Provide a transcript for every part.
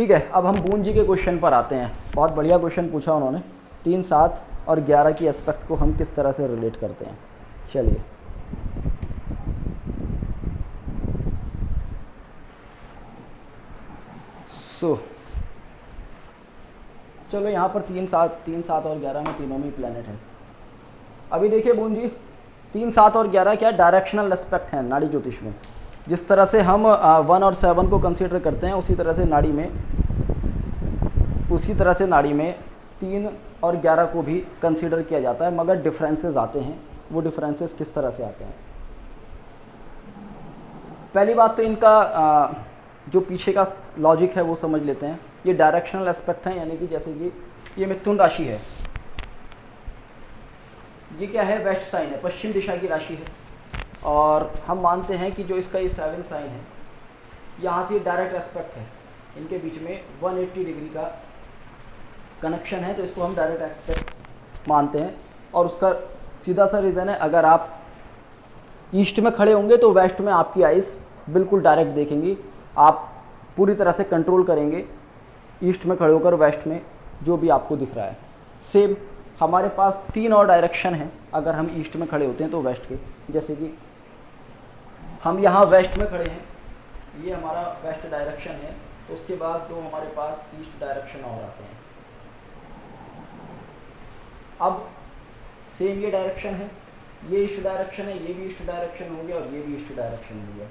ठीक है, अब हम बून जी के क्वेश्चन पर आते हैं। बहुत बढ़िया क्वेश्चन पूछा उन्होंने। 3, 7 और 11 की एस्पेक्ट को हम किस तरह से रिलेट करते हैं। चलिए, चलो यहाँ पर 3, 7 और 11 में तीनों में प्लैनेट है। अभी देखिए बून जी, 3, 7 और 11 क्या डायरेक्शनल एस्पेक्ट हैं नाड़ी ज्योतिष में। जिस तरह से हम 1 और 7 को कंसीडर करते हैं, उसी तरह से नाड़ी में 3 और 11 को भी कंसीडर किया जाता है, मगर डिफरेंसेस आते हैं। वो डिफरेंसेस किस तरह से आते हैं? पहली बात तो इनका जो पीछे का लॉजिक है वो समझ लेते हैं। ये डायरेक्शनल एस्पेक्ट हैं, यानी कि जैसे कि ये मिथुन राशि है, ये क्या है? वेस्ट साइन है, पश्चिम दिशा की राशि है। और हम मानते हैं कि जो इसका ये 7 साइन है, यहाँ से डायरेक्ट एस्पेक्ट है, इनके बीच में 180 डिग्री का कनेक्शन है, तो इसको हम डायरेक्ट एस्पेक्ट मानते हैं। और उसका सीधा सा रीज़न है, अगर आप ईस्ट में खड़े होंगे तो वेस्ट में आपकी आइज़ बिल्कुल डायरेक्ट देखेंगी। आप पूरी तरह से कंट्रोल करेंगे ईस्ट में खड़े होकर वेस्ट में जो भी आपको दिख रहा है। सेम हमारे पास 3 और डायरेक्शन है अगर हम ईस्ट में खड़े होते हैं तो वेस्ट के। जैसे कि हम यहाँ वेस्ट में खड़े हैं, ये हमारा वेस्ट डायरेक्शन है। उसके बाद जो हमारे पास ईस्ट डायरेक्शन और आते हैं। अब सेम ये डायरेक्शन है, ये ईस्ट डायरेक्शन है, ये भी ईस्ट डायरेक्शन हो गया और ये भी ईस्ट डायरेक्शन हो गया।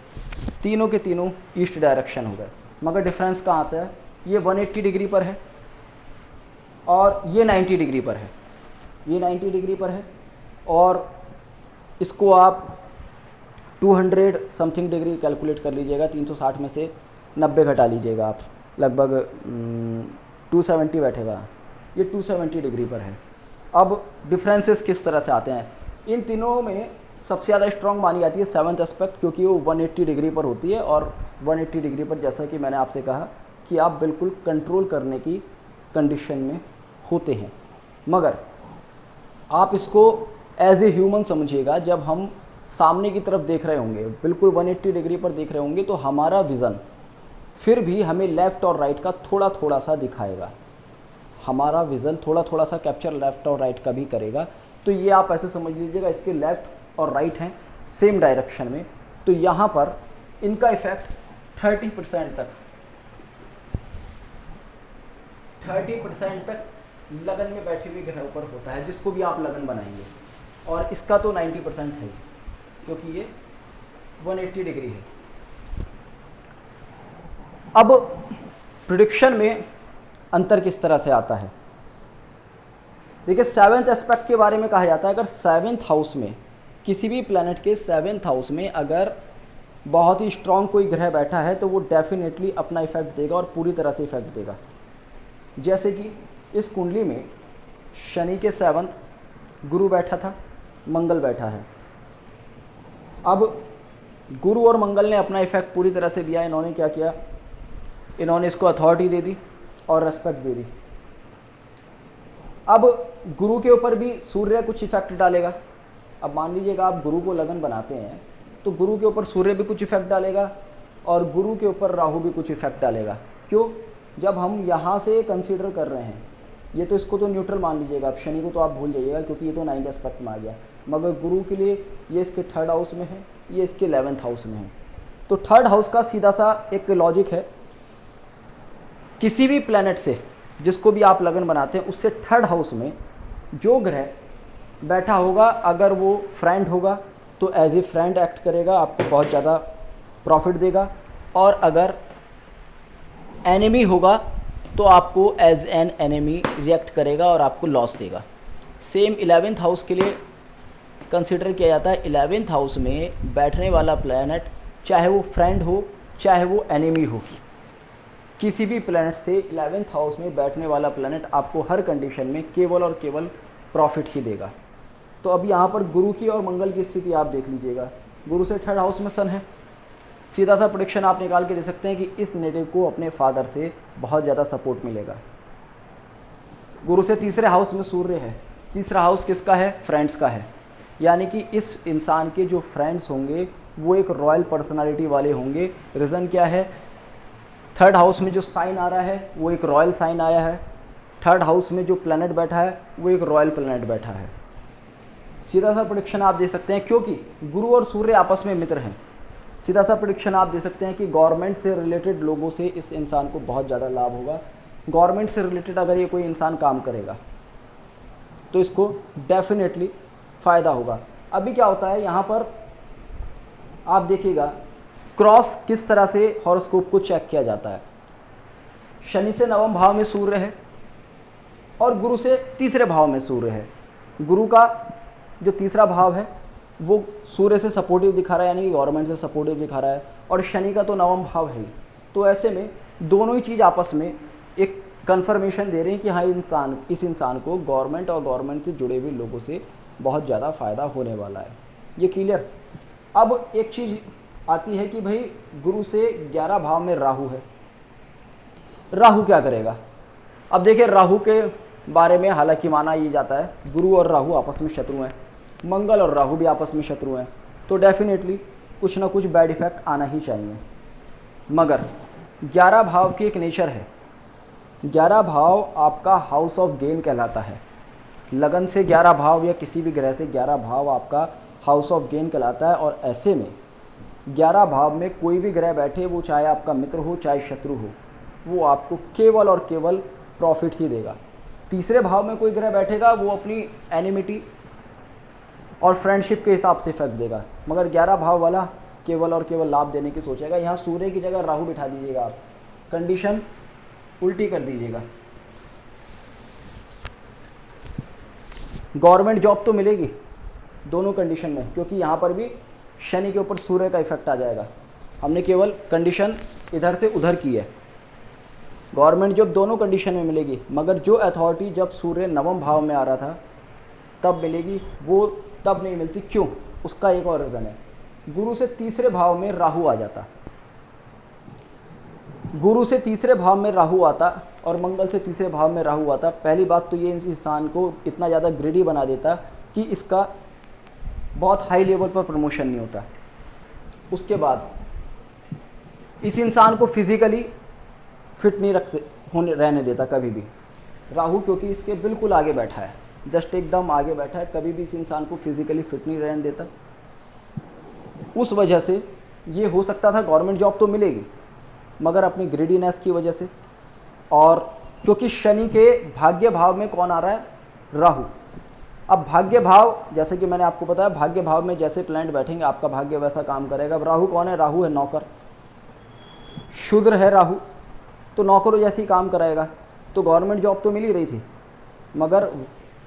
तीनों के तीनों ईस्ट डायरेक्शन हो गए, मगर डिफरेंस कहाँ आता है? ये 180 डिग्री पर है और ये 90 डिग्री पर है। ये 90 डिग्री पर है और इसको आप 200 समथिंग डिग्री कैलकुलेट कर लीजिएगा। 360 में से 90 घटा लीजिएगा आप, लगभग 270 बैठेगा। ये 270 डिग्री पर है। अब डिफरेंसेस किस तरह से आते हैं? इन तीनों में सबसे ज़्यादा स्ट्रॉन्ग मानी जाती है 7th एस्पेक्ट, क्योंकि वो 180 डिग्री पर होती है। और 180 डिग्री पर, जैसा कि मैंने आपसे कहा, कि आप बिल्कुल कंट्रोल करने की कंडीशन में होते हैं। मगर आप इसको एज ए ह्यूमन समझिएगा, जब हम सामने की तरफ देख रहे होंगे, बिल्कुल 180 डिग्री पर देख रहे होंगे, तो हमारा विज़न फिर भी हमें लेफ़्ट और राइट का थोड़ा थोड़ा सा दिखाएगा। हमारा विज़न थोड़ा थोड़ा सा कैप्चर लेफ़्ट और राइट का भी करेगा। तो ये आप ऐसे समझ लीजिएगा, इसके लेफ़्ट और राइट हैं सेम डायरेक्शन में। तो यहाँ पर इनका इफेक्ट 30% तक लगन में बैठे हुए ग्रहों पर होता है, जिसको भी आप लगन बनाएंगे। और इसका तो 90% है, क्योंकि ये 180 डिग्री है। अब प्रेडिक्शन में अंतर किस तरह से आता है? देखिए, 7th एस्पेक्ट के बारे में कहा जाता है, अगर 7th हाउस में, किसी भी प्लैनेट के 7th हाउस में अगर बहुत ही स्ट्रॉन्ग कोई ग्रह बैठा है, तो वो डेफिनेटली अपना इफेक्ट देगा और पूरी तरह से इफेक्ट देगा। जैसे कि इस कुंडली में शनि के 7th गुरु बैठा था, मंगल बैठा है। अब गुरु और मंगल ने अपना इफेक्ट पूरी तरह से दिया। इन्होंने क्या किया? इन्होंने इसको अथॉरिटी दे दी और रेस्पेक्ट दे दी। अब गुरु के ऊपर भी सूर्य कुछ इफेक्ट डालेगा। अब मान लीजिएगा आप गुरु को लगन बनाते हैं, तो गुरु के ऊपर सूर्य भी कुछ इफेक्ट डालेगा और गुरु के ऊपर राहु भी कुछ इफेक्ट डालेगा। क्यों? जब हम यहाँ से कंसीडर कर रहे हैं, ये तो इसको तो न्यूट्रल मान लीजिएगा, आप शनि को तो आप भूल जाइएगा, क्योंकि ये तो 9th एस्पेक्ट में आ गया। मगर गुरु के लिए ये इसके 3rd हाउस में है, ये इसके 11th हाउस में है। तो 3rd हाउस का सीधा सा एक लॉजिक है, किसी भी प्लैनेट से जिसको भी आप लगन बनाते हैं, उससे 3rd हाउस में जो ग्रह बैठा होगा, अगर वो फ्रेंड होगा तो एज ए फ्रेंड एक्ट करेगा, आपको बहुत ज़्यादा प्रॉफिट देगा। और अगर एनिमी होगा तो आपको एज एन एनिमी रिएक्ट करेगा और आपको लॉस देगा। सेम 11th हाउस के लिए कंसिडर किया जाता है। 11th हाउस में बैठने वाला प्लैनेट, चाहे वो फ्रेंड हो चाहे वो एनिमी हो, किसी भी प्लैनेट से 11th हाउस में बैठने वाला प्लैनेट आपको हर कंडीशन में केवल और केवल प्रॉफिट ही देगा। तो अब यहाँ पर गुरु की और मंगल की स्थिति आप देख लीजिएगा। गुरु से 3rd हाउस में सन है, सीधा सा प्रेडिक्शन आप निकाल के दे सकते हैं कि इस नेटिव को अपने फादर से बहुत ज़्यादा सपोर्ट मिलेगा। गुरु से 3रे हाउस में सूर्य है। 3रा हाउस किसका है? फ्रेंड्स का है। यानी कि इस इंसान के जो फ्रेंड्स होंगे वो एक रॉयल पर्सनालिटी वाले होंगे। रीज़न क्या है? थर्ड हाउस में जो साइन आ रहा है वो एक रॉयल साइन आया है, थर्ड हाउस में जो प्लैनेट बैठा है वो एक रॉयल प्लैनेट बैठा है। सीधा सा प्रेडिक्शन आप दे सकते हैं, क्योंकि गुरु और सूर्य आपस में मित्र हैं, सीधा सा प्रेडिक्शन आप दे सकते हैं कि गवर्नमेंट से रिलेटेड लोगों से इस इंसान को बहुत ज़्यादा लाभ होगा। गवर्नमेंट से रिलेटेड अगर ये कोई इंसान काम करेगा तो इसको डेफिनेटली फ़ायदा होगा। अभी क्या होता है यहाँ पर आप देखिएगा, क्रॉस किस तरह से हॉरोस्कोप को चेक किया जाता है। शनि से नवम भाव में सूर्य है और गुरु से तीसरे भाव में सूर्य है। गुरु का जो तीसरा भाव है वो सूर्य से सपोर्टिव दिखा रहा है, यानी कि गवर्नमेंट से सपोर्टिव दिखा रहा है, और शनि का तो नवम भाव है ही। तो ऐसे में दोनों ही चीज़ आपस में एक कंफर्मेशन दे रही हैं कि हाँ इस इंसान को गवर्नमेंट और गवर्नमेंट से जुड़े हुए लोगों से बहुत ज़्यादा फ़ायदा होने वाला है। ये क्लियर। अब एक चीज़ आती है कि भाई गुरु से 11 भाव में राहु है, राहु क्या करेगा। अब देखिए राहु के बारे में हालांकि माना ये जाता है गुरु और राहु आपस में शत्रु हैं, मंगल और राहु भी आपस में शत्रु हैं, तो डेफिनेटली कुछ ना कुछ बैड इफेक्ट आना ही चाहिए। मगर 11 भाव की एक नेचर है, 11 भाव आपका हाउस ऑफ गेन कहलाता है। लगन से 11 भाव या किसी भी ग्रह से 11 भाव आपका हाउस ऑफ गेन कहलाता है, और ऐसे में 11 भाव में कोई भी ग्रह बैठे, वो चाहे आपका मित्र हो चाहे शत्रु हो, वो आपको केवल और केवल प्रॉफिट ही देगा। तीसरे भाव में कोई ग्रह बैठेगा वो अपनी एनिमिटी और फ्रेंडशिप के हिसाब से इफेक्ट देगा, मगर 11 भाव वाला केवल और केवल लाभ देने की सोचेगा। यहाँ सूर्य की जगह राहु बिठा दीजिएगा, आप कंडीशन उल्टी कर दीजिएगा। गवर्नमेंट जॉब तो मिलेगी दोनों कंडीशन में, क्योंकि यहाँ पर भी शनि के ऊपर सूर्य का इफेक्ट आ जाएगा। हमने केवल कंडीशन इधर से उधर की है, गवर्नमेंट जॉब दोनों कंडीशन में मिलेगी, मगर जो अथॉरिटी जब सूर्य नवम भाव में आ रहा था तब मिलेगी, वो तब नहीं मिलती। क्यों? उसका एक और रीज़न है, गुरु से तीसरे भाव में राहु आ जाता, गुरु से तीसरे भाव में राहु आता और मंगल से तीसरे भाव में राहु आता। पहली बात तो ये इंसान को इतना ज़्यादा ग्रेडी बना देता कि इसका बहुत हाई लेवल पर प्रमोशन नहीं होता। उसके बाद इस इंसान को फिजिकली फिट नहीं रहने देता कभी भी राहु, क्योंकि इसके बिल्कुल आगे बैठा है, जस्ट एकदम आगे बैठा है, कभी भी इस इंसान को फिजिकली फिट नहीं रहने देता। उस वजह से ये हो सकता था गवर्नमेंट जॉब तो मिलेगी, मगर अपनी ग्रेडीनेस की वजह से, और क्योंकि शनि के भाग्य भाव में कौन आ रहा है? राहु। अब भाग्य भाव, जैसे कि मैंने आपको बताया, भाग्य भाव में जैसे प्लैनेट बैठेंगे आपका भाग्य वैसा काम करेगा। अब राहु कौन है? राहु है नौकर, शूद्र है राहु, तो नौकरों जैसे ही काम कराएगा। तो गवर्नमेंट जॉब तो मिल ही रही थी, मगर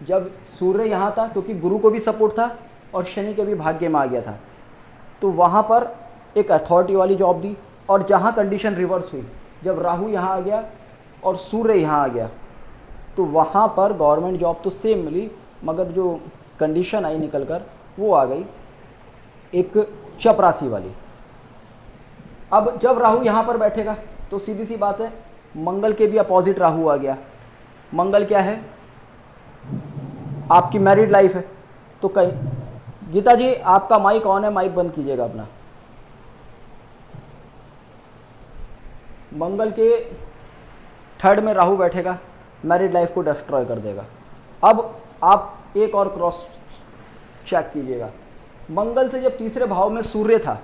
जब सूर्य यहाँ था, क्योंकि गुरु को भी सपोर्ट था और शनि के भी भाग्य में आ गया था, तो वहाँ पर एक अथॉरिटी वाली जॉब दी। और जहाँ कंडीशन रिवर्स हुई, जब राहु यहाँ आ गया और सूर्य यहाँ आ गया, तो वहाँ पर गवर्नमेंट जॉब तो सेम मिली, मगर जो कंडीशन आई निकल कर वो आ गई एक चपरासी वाली। अब जब राहु यहाँ पर बैठेगा तो सीधी सी बात है, मंगल के भी अपोजिट राहु आ गया। मंगल क्या है? आपकी मैरिड लाइफ है। तो कहीं गीता जी आपका माइक ऑन है, माइक बंद कीजिएगा अपना। मंगल के थर्ड में राहु बैठेगा, मैरिड लाइफ को डिस्ट्रॉय कर देगा। अब आप एक और क्रॉस चेक कीजिएगा, मंगल से जब तीसरे भाव में सूर्य था,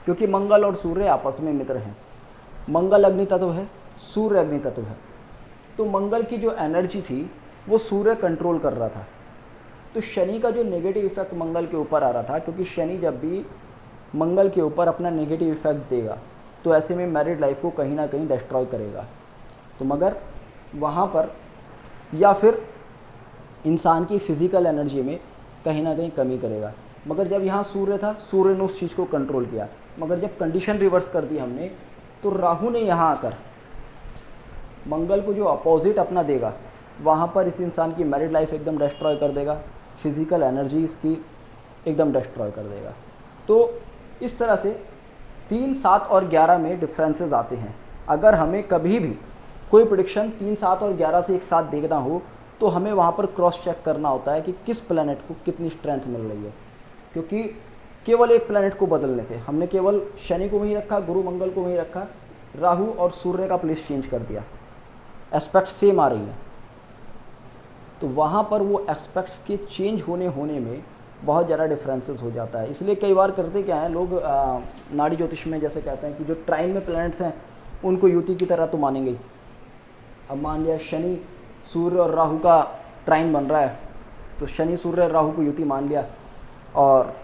क्योंकि मंगल और सूर्य आपस में मित्र हैं, मंगल अग्नि तत्व है, सूर्य अग्नि तत्व है, तो मंगल की जो एनर्जी थी वो सूर्य कंट्रोल कर रहा था। तो शनि का जो नेगेटिव इफेक्ट मंगल के ऊपर आ रहा था, क्योंकि शनि जब भी मंगल के ऊपर अपना नेगेटिव इफेक्ट देगा तो ऐसे में मैरिड लाइफ को कहीं ना कहीं डिस्ट्रॉय करेगा। तो मगर वहाँ पर या फिर इंसान की फिज़िकल एनर्जी में कहीं ना कहीं कमी करेगा। मगर जब यहाँ सूर्य था, सूर्य ने उस चीज़ को कंट्रोल किया। मगर जब कंडीशन रिवर्स कर दी हमने, तो राहु ने यहाँ आकर मंगल को जो अपोजिट अपना देगा, वहाँ पर इस इंसान की मैरिड लाइफ एकदम डिस्ट्रॉय कर देगा, फिज़िकल एनर्जी इसकी एकदम डिस्ट्रॉय कर देगा। तो इस तरह से 3, 7 और 11 में डिफरेंसेस आते हैं। अगर हमें कभी भी कोई प्रेडिक्शन 3, 7 और 11 से एक साथ देखना हो, तो हमें वहाँ पर क्रॉस चेक करना होता है कि किस प्लैनेट को कितनी स्ट्रेंथ मिल रही है। क्योंकि केवल एक प्लैनेट को बदलने से, हमने केवल शनि को वहीं रखा, गुरु मंगल को वहीं रखा, राहु और सूर्य का प्लेस चेंज कर दिया, एस्पेक्ट सेम आ रही है, तो वहाँ पर वो एस्पेक्ट्स के चेंज होने में बहुत ज़्यादा डिफरेंसेस हो जाता है। इसलिए कई बार करते क्या हैं लोग, नाड़ी ज्योतिष में जैसे कहते हैं कि जो ट्राइन में प्लैनेट्स हैं उनको युति की तरह तो मानेंगे ही। अब मान लिया शनि सूर्य और राहु का ट्राइन बन रहा है, तो शनि सूर्य और राहु को युति मान लिया और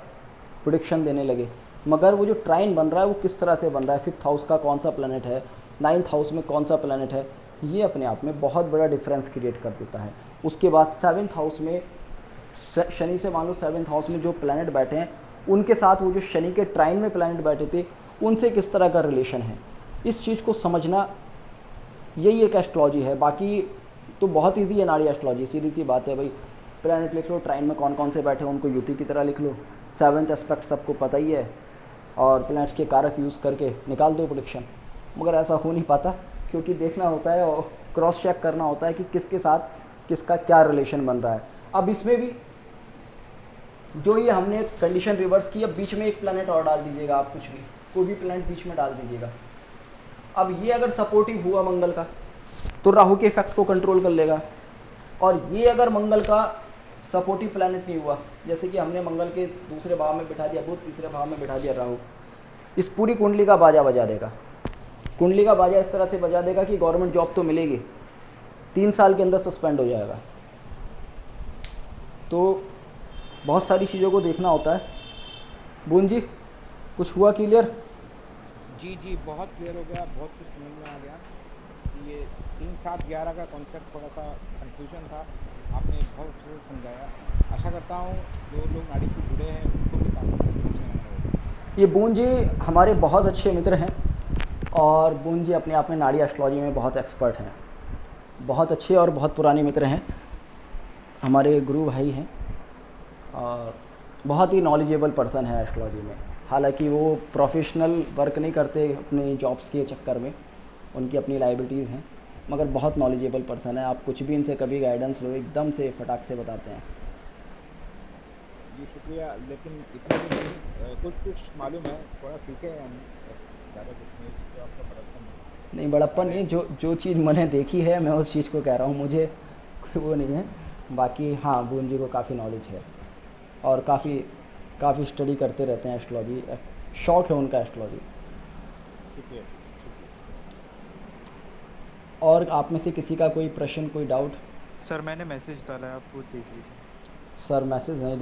प्रेडिक्शन देने लगे, मगर वो जो ट्राइन बन रहा है वो किस तरह से बन रहा है, 5th हाउस का कौन सा प्लैनेट है, 9th हाउस में कौन सा प्लैनेट है, ये अपने आप में बहुत बड़ा डिफरेंस क्रिएट कर देता है। उसके बाद 7th हाउस में शनि से मान लो 7th हाउस में जो प्लैनेट बैठे हैं उनके साथ वो जो शनि के ट्राइन में प्लैनेट बैठे थे उनसे किस तरह का रिलेशन है, इस चीज़ को समझना यही एक एस्ट्रोलॉजी है। बाकी तो बहुत इजी है नाड़ी एस्ट्रोलॉजी, सीधी सी बात है भाई, प्लैनेट लिख लो, ट्राइन में कौन कौन से बैठे हैं उनको युति की तरह लिख लो, 7th एस्पेक्ट सबको पता ही है और प्लैनेट्स के कारक यूज़ करके निकाल दो प्रेडिक्शन। मगर ऐसा हो नहीं पाता क्योंकि देखना होता है और क्रॉस चेक करना होता है कि किसके साथ किसका क्या रिलेशन बन रहा है। अब इसमें भी जो ये हमने कंडीशन रिवर्स की, अब बीच में एक प्लैनेट और डाल दीजिएगा, आप कुछ भी कोई भी प्लैनेट बीच में डाल दीजिएगा। अब ये अगर सपोर्टिव हुआ मंगल का तो राहु के इफेक्ट को कंट्रोल कर लेगा, और ये अगर मंगल का सपोर्टिव प्लैनेट नहीं हुआ, जैसे कि हमने मंगल के दूसरे भाव में बिठा दिया बुध, तीसरे भाव में बिठा दिया राहु, इस पूरी कुंडली का बाजा बजा देगा। कुंडली का बाजा इस तरह से बजा देगा कि गवर्नमेंट जॉब तो मिलेगी, 3 साल के अंदर सस्पेंड हो जाएगा। तो बहुत सारी चीज़ों को देखना होता है। बून जी कुछ हुआ क्लियर? जी बहुत क्लियर हो गया, बहुत कुछ समझ में आ गया। ये 3 7 11 का कॉन्सेप्ट थोड़ा सा कंफ्यूजन था, आपने बहुत अच्छे से समझाया। आशा करता हूँ जो लोग नाड़ी से जुड़े हैं उनको भी काफ़ी। ये बून जी हमारे बहुत अच्छे मित्र हैं और बून जी अपने आप में नाड़ी एस्ट्रोलॉजी में बहुत एक्सपर्ट हैं, बहुत अच्छे और बहुत पुराने मित्र हैं, हमारे गुरु भाई हैं और बहुत ही नॉलेजेबल पर्सन है एस्ट्रोलॉजी में। हालांकि वो प्रोफेशनल वर्क नहीं करते अपनी जॉब्स के चक्कर में, उनकी अपनी लाइबिलिटीज़ हैं, मगर बहुत नॉलेजेबल पर्सन है। आप कुछ भी इनसे कभी गाइडेंस लो एकदम से फटाक से बताते हैं। जी शुक्रिया, लेकिन इतना भी नहीं, कुछ मालूम है, थोड़ा सीखे हैं हम, ज़्यादा कुछ नहीं, तो आपका बड़प्पन नहीं बड़प्पन नहीं, जो चीज़ मैंने देखी है मैं उस चीज़ को कह रहा हूँ, मुझे कोई वो नहीं है। बाकी हाँ बून जी को काफ़ी नॉलेज है और काफ़ी स्टडी करते रहते हैं एस्ट्रोलॉजी, शौक है उनका एस्ट्रोलॉजी। शुक्रिया। और आप में से किसी का कोई प्रश्न, कोई डाउट? सर मैंने मैसेज डाला है, आप वो देख लीजिए। सर मैसेज नहीं